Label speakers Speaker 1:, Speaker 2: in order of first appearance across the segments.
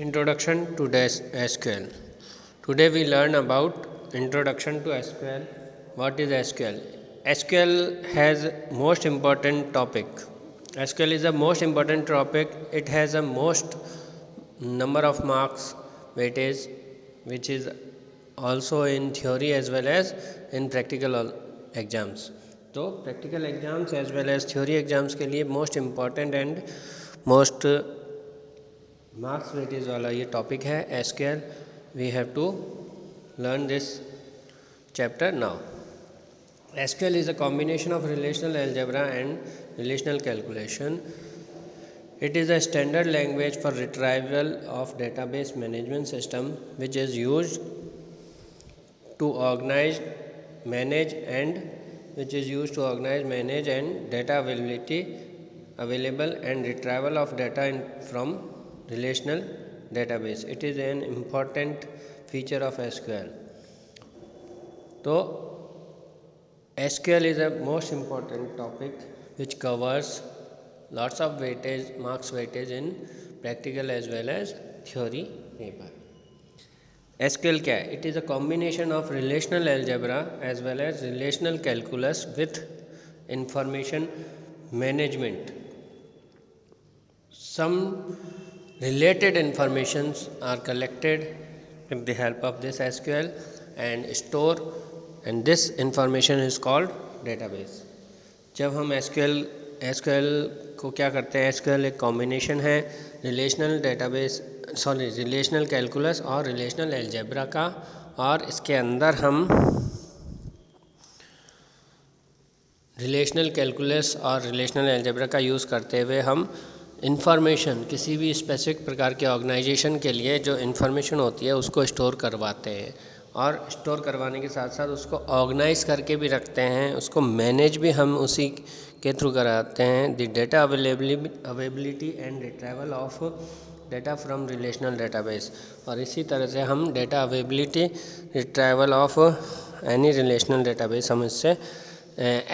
Speaker 1: Introduction to SQL. Today we learn about introduction to SQL. What is SQL? SQL has most important topic. SQL is the most important topic. It has a most number of marks weightage, which is also in theory as well as in practical exams. तो practical exams as well as theory exams के लिए most important and most marks weightage वाला ये topic है SQL. We have to learn this chapter now. SQL is a combination of relational algebra and relational calculation. It is a standard language for retrieval of database management system which is used to organize, manage and data available and retrieval of data from relational database. It is an important feature of SQL. So SQL is a most important topic which covers lots of marks weightage in practical as well as theory paper. SQL क्या है? It is a combination of relational algebra as well as relational calculus with information management. Some related informations are collected with the help of this SQL and store, and this information is called database. जब हम SQL को क्या करते हैं, SQL एक combination है relational calculus और relational algebra का, और इसके अंदर हम रिलेशनल कैलकुलस और रिलेशनल अलजेब्रा का यूज़ करते हुए हम इन्फॉर्मेशन, किसी भी स्पेसिफिक प्रकार के ऑर्गेनाइजेशन के लिए जो इन्फॉर्मेशन होती है उसको स्टोर करवाते हैं, और स्टोर करवाने के साथ साथ उसको ऑर्गेनाइज करके भी रखते हैं, उसको मैनेज भी हम उसी के थ्रू कराते हैं. The data availability and retrieval of data from relational database. और इसी तरह से हम data availability, retrieval of any relational database हम इससे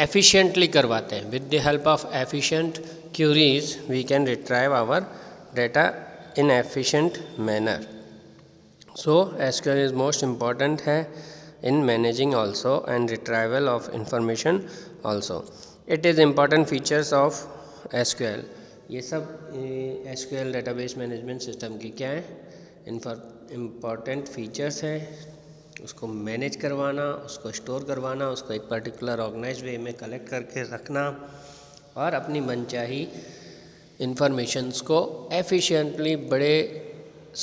Speaker 1: efficiently करवाते हैं. with the help of efficient queries we can retrieve our data in efficient manner. So SQL is most important है in managing also and retrieval of information also. It is important features of SQL. ये सब SQL database management system की क्या है, important features है. उसको manage करवाना, उसको स्टोर करवाना, उसको एक पर्टिकुलर ऑर्गेनाइज वे में कलेक्ट करके रखना, और अपनी मनचाही इंफॉर्मेशंस को एफिशिएंटली बड़े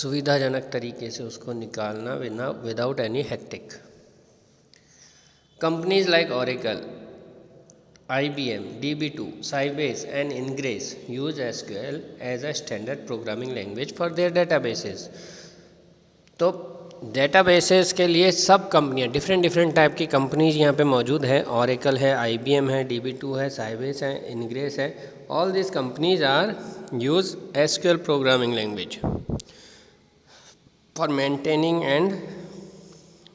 Speaker 1: सुविधाजनक तरीके से उसको निकालना without any hectic. Companies like Oracle, IBM, DB2, Sybase and Ingres use SQL as a standard programming language for their databases. तो डेटाबेसेस के लिए सब कंपनियां, डिफरेंट टाइप की कंपनीज यहाँ पे मौजूद है. Oracle है, IBM है, DB2 है, Sybase है, Ingres है. All this companies are use SQL programming language for maintaining and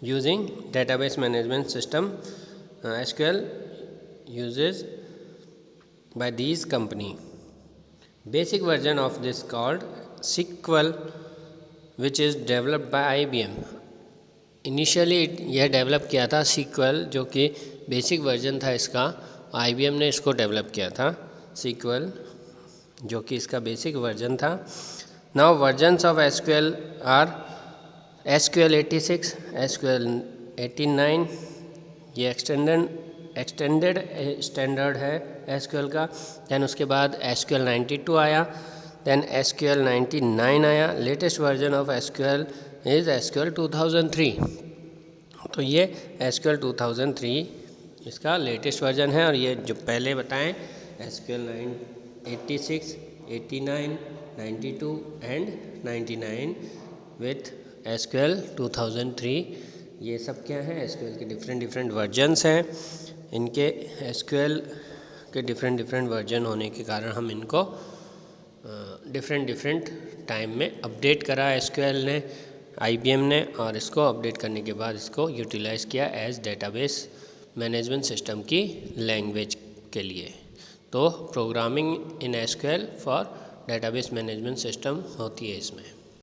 Speaker 1: using database management system. SQL uses by these company. Basic version of this called SQL which is developed by IBM. Initially यह develop किया था SQL, जो कि basic version था इसका. IBM ने इसको develop किया था SQL, जो कि इसका बेसिक वर्जन था. Now versions of SQL are SQL 86, SQL 89. ये एक्सटेंडेड स्टैंडर्ड है SQL का. दैन उसके बाद SQL 92 आया, then SQL 99 आया. Latest version of SQL is SQL 2003. तो ये SQL 2003 इसका लेटेस्ट वर्जन है. और ये जो पहले बताएं SQL 86, 89, 92 एंड 99 विथ SQL 2003, ये सब क्या है, SQL के डिफरेंट वर्जन्स हैं. इनके SQL के डिफरेंट वर्जन होने के कारण हम इनको डिफरेंट टाइम में अपडेट करा SQL ने, IBM ने, और इसको अपडेट करने के बाद इसको यूटिलाइज़ किया एज डेटाबेस मैनेजमेंट सिस्टम की लैंग्वेज के लिए. तो programming in SQL for database management system होती है इसमें.